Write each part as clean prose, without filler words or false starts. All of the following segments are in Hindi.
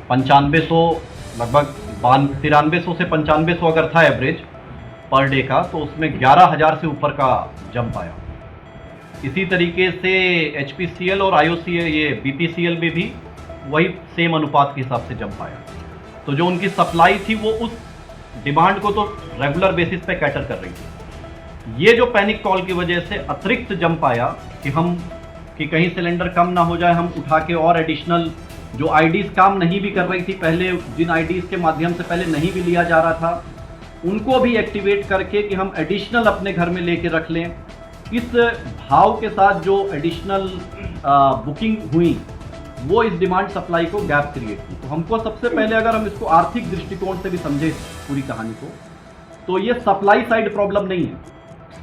9500 लगभग 9300 से 9500 अगर था एवरेज पर डे का, तो उसमें 11,000 से ऊपर का जंप आया। इसी तरीके से HPCL और IOCL ये BPCL में भी वही सेम अनुपात के हिसाब से जंप आया। तो जो उनकी सप्लाई थी वो उस डिमांड को तो रेगुलर बेसिस पे कैटर कर रही थी। ये जो पैनिक कॉल की वजह से अतिरिक्त जंप आया कि कहीं सिलेंडर कम ना हो जाए, हम उठा के और एडिशनल जो आईडीज काम नहीं भी कर रही थी पहले, जिन आईडीज के माध्यम से पहले नहीं भी लिया जा रहा था, उनको भी एक्टिवेट करके कि हम एडिशनल अपने घर में लेके रख लें। इस भाव के साथ जो एडिशनल बुकिंग हुई वो इस डिमांड सप्लाई को गैप क्रिएट की। तो हमको सबसे पहले अगर हम इसको आर्थिक दृष्टिकोण से भी समझे पूरी कहानी को, तो ये सप्लाई साइड प्रॉब्लम नहीं है,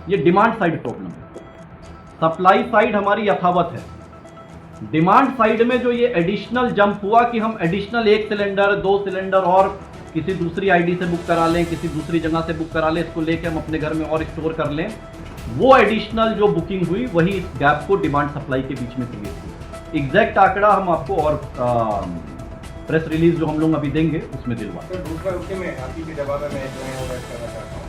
ये डिमांड साइड प्रॉब्लम है। सप्लाई साइड हमारी यथावत है, डिमांड साइड में जो ये एडिशनल जंप हुआ कि हम एडिशनल 1 सिलेंडर 2 सिलेंडर और किसी दूसरी आईडी से बुक करा लें, किसी दूसरी जगह से बुक करा लें, इसको लेके हम अपने घर में और स्टोर कर लें, वो एडिशनल जो बुकिंग हुई वही इस गैप को डिमांड सप्लाई के बीच में क्रिएट हुई। एग्जैक्ट आंकड़ा हम आपको और प्रेस रिलीज जो हम लोग अभी देंगे उसमें दिलवा। तो दूसरा रुके में आप ही के जवाब में मैं जो है वो ऐड करना चाहता हूँ।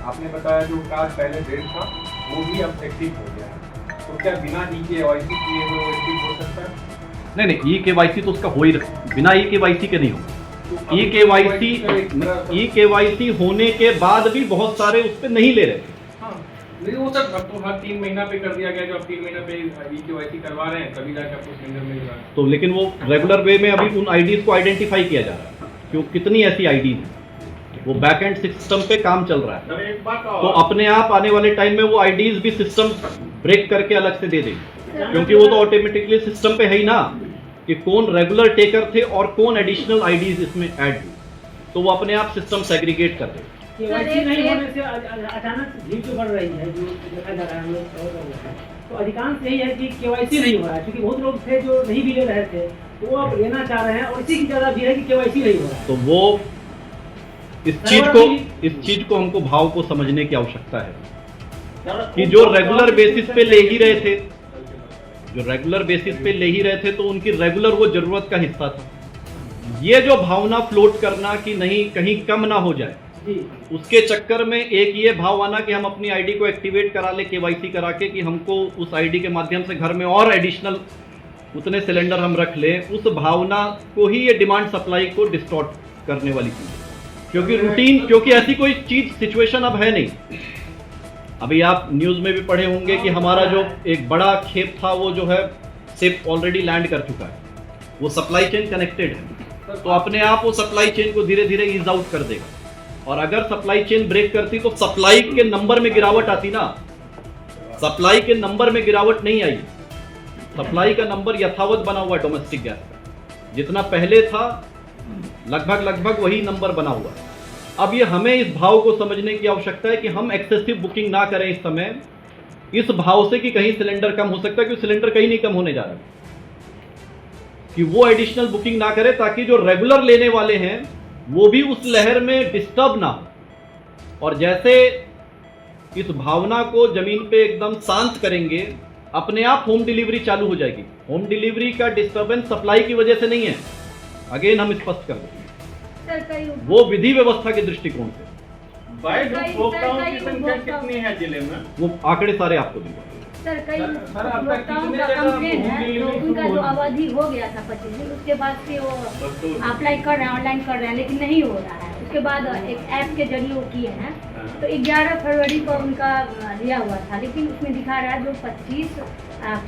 आपने बताया जो कार्ड पहले डेट था वो भी अब एक्टिव हो गया है, तो क्या बिना EKYC किए वो एक्टिव हो सकता है? नहीं, EKYC तो उसका हो ही बिना EKYC के नहीं होगा। EKYC होने के बाद भी बहुत सारे उस पर नहीं ले रहे थे। नहीं वो सर, अब तो हर 3 महीना पे कर दिया गया, जो आप 3 महीना पे EKYC करवा रहे हैं तभी जाके आपको सिलेंडर मिल रहा है। तो लेकिन वो रेगुलर वे में अभी उन आईडीज को आइडेंटिफाई किया जा रहा है क्यों, कितनी ऐसी आईडीज हैं, वो बैक एंड सिस्टम पे काम चल रहा है। एक बात तो अपने आप आने वाले टाइम में वो आईडीज भी सिस्टम ब्रेक करके अलग से दे देगी, क्योंकि वो तो ऑटोमेटिकली सिस्टम पे है ही ना कि कौन रेगुलर टेकर थे और कौन एडिशनल आईडीज इसमें ऐड हुई, तो वो अपने आप सिस्टम सेग्रीगेट कर देगा। केवाईसी नहीं होने से अचानक भीड़ जो बढ़ रही है, जो देखा जा रहा है हम लोग, तो अधिकांश यही है कि केवाईसी नहीं हो रहा है, क्योंकि बहुत लोग थे जो नहीं भी ले रहे थे, तो वो अब लेना चाह रहे हैं, और इसी की ज्यादा भीड़ है कि केवाईसी नहीं हो रहा है। तो वो इस चीज को हमको भाव को समझने की आवश्यकता है कि जो रेगुलर बेसिस पे ले ही रहे थे, जो रेगुलर बेसिस पे ले ही रहे थे, तो उनकी रेगुलर वो जरूरत का हिस्सा था। ये जो भावना फ्लोट करना कि नहीं कहीं कम ना हो जाए, उसके चक्कर में एक ये भाव आना कि हम अपनी आईडी को एक्टिवेट करा ले KYC करा के कि हमको उस आईडी के माध्यम से घर में और एडिशनल उतने सिलेंडर हम रख लें, उस भावना को ही ये डिमांड सप्लाई को डिस्टॉर्ट करने वाली चीज है। क्योंकि रूटीन, क्योंकि ऐसी कोई चीज सिचुएशन अब है नहीं। अभी आप न्यूज में भी पढ़े होंगे कि हमारा जो एक बड़ा खेप था वो जो है शिप ऑलरेडी लैंड कर चुका है, वो सप्लाई चेन कनेक्टेड है, तो अपने आप वो सप्लाई चेन को धीरे धीरे ईज आउट कर देगा। और अगर सप्लाई चेन ब्रेक करती तो सप्लाई के नंबर में गिरावट आती ना, सप्लाई के नंबर में गिरावट नहीं आई, सप्लाई का नंबर यथावत बना हुआ डोमेस्टिक गैस का, जितना पहले था लगभग वही नंबर बना हुआ है। अब ये हमें इस भाव को समझने की आवश्यकता है कि हम एक्सेसिव बुकिंग ना करें इस समय, इस भाव से कि कहीं सिलेंडर कम हो सकता है, क्योंकि सिलेंडर कहीं नहीं कम होने जा रहा, कि वो एडिशनल बुकिंग ना करें ताकि जो रेगुलर लेने वाले हैं वो भी उस लहर में डिस्टर्ब ना हो। और जैसे इस भावना को जमीन पे एकदम शांत करेंगे, अपने आप होम डिलीवरी चालू हो जाएगी। होम डिलीवरी का डिस्टर्बेंस सप्लाई की वजह से नहीं है, अगेन हम स्पष्ट कर दें, वो विधि व्यवस्था के दृष्टिकोण से। की संख्या कितनी है जिले में, वो आंकड़े सारे आपको दूंगा। सर, कई उपभोक्ताओं का कंप्लेन है, तो उनका जो अवधि हो गया था 25 दिन, उसके बाद से वो अप्लाई कर रहे हैं, ऑनलाइन कर रहे हैं, लेकिन नहीं हो रहा है। उसके बाद एक ऐप के जरिए वो किए हैं, तो 11 फरवरी को उनका दिया हुआ था, लेकिन उसमें दिखा रहा है जो 25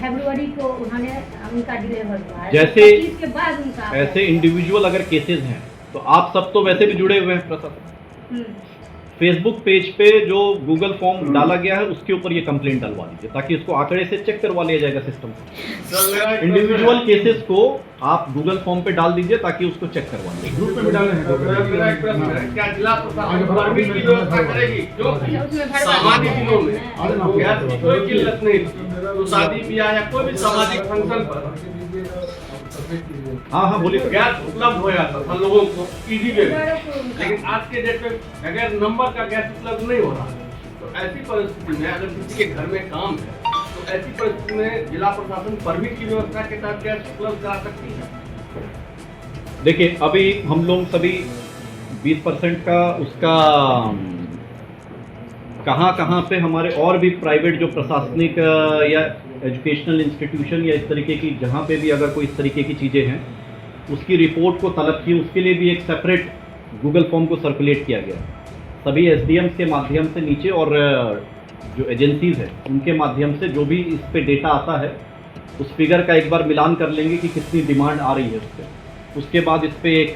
फरवरी को उन्होंने उनका डिलीवर हुआ है। जैसे 25 के बाद उनका ऐसे इंडिविजुअल अगर केसेस हैं, तो आप सब तो वैसे भी जुड़े हुए हैं प्रशासन, फेसबुक पेज पे जो गूगल फॉर्म डाला गया है उसके ऊपर ये कंप्लेंट डलवा दीजिए, ताकि इसको आंकड़े से चेक करवा लिया जाएगा सिस्टम से। इंडिविजुअल केसेस को आप गूगल फॉर्म पे डाल दीजिए ताकि उसको चेक करवा लीजिए। ग्रुप में भी डालना है। क्या जिला प्रशासन परमिट की व्यवस्था करेगी जो सामान्य दिनों में गैस की कोई किल्लत नहीं, तो शादी ब्याह या कोई भी सामाजिक फंक्शन पर हाँ बोलिए। गैस उपलब्ध हो जाता था लोगों को इजी वे में, लेकिन आज के डेट में बगैर नंबर का गैस उपलब्ध नहीं हो रहा है। तो ऐसी परिस्थिति में अगर किसी के घर में काम है, तो ऐसी परिस्थिति में जिला प्रशासन परमिट की व्यवस्था के तहत गैस उपलब्ध करा सकती है। देखिए अभी हम लोग सभी 20% का उसका कहाँ पे हमारे और भी प्राइवेट जो प्रशासनिक या एजुकेशनल इंस्टीट्यूशन या इस तरीके की जहाँ पे भी अगर कोई इस तरीके की चीज़ें हैं उसकी रिपोर्ट को तलब की, उसके लिए भी एक सेपरेट गूगल फॉर्म को सर्कुलेट किया गया सभी एसडीएम्स के माध्यम से नीचे, और जो एजेंसीज है उनके माध्यम से जो भी इस पे डेटा आता है उस फिगर का एक बार मिलान कर लेंगे कि कितनी डिमांड आ रही है उस पर, उसके बाद इस पे एक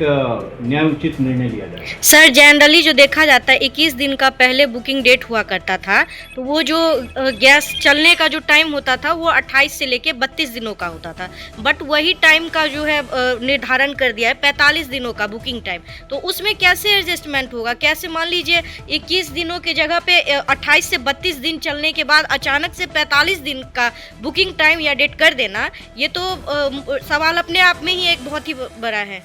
न्याय उचित निर्णय लिया जाए। सर जनरली जो देखा जाता है 21 दिन का पहले बुकिंग डेट हुआ करता था, तो वो जो गैस चलने का जो टाइम होता था वो 28 से लेके 32 दिनों का होता था, बट वही टाइम का जो है निर्धारण कर दिया है 45 दिनों का बुकिंग टाइम। तो उसमें कैसे एडजस्टमेंट होगा? कैसे मान लीजिए 21 दिनों की जगह पे 28 से 32 दिन चलने के बाद अचानक से 45 दिन का बुकिंग टाइम या डेट कर देना, ये तो सवाल अपने आप में ही एक बहुत ही बड़ा है।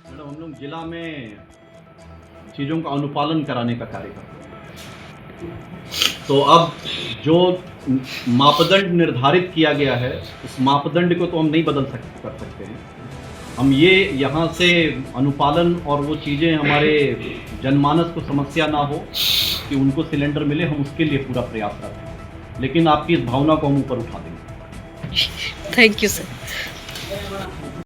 मैडम हम लोग जिला में चीज़ों का अनुपालन कराने का कार्य करते हैं, तो अब जो मापदंड निर्धारित किया गया है उस मापदंड को तो हम नहीं कर सकते हैं। हम ये यहाँ से अनुपालन और वो चीज़ें हमारे जनमानस को समस्या ना हो कि उनको सिलेंडर मिले, हम उसके लिए पूरा प्रयास करते हैं, लेकिन आपकी इस भावना को हम ऊपर उठा देंगे। Thank you sir.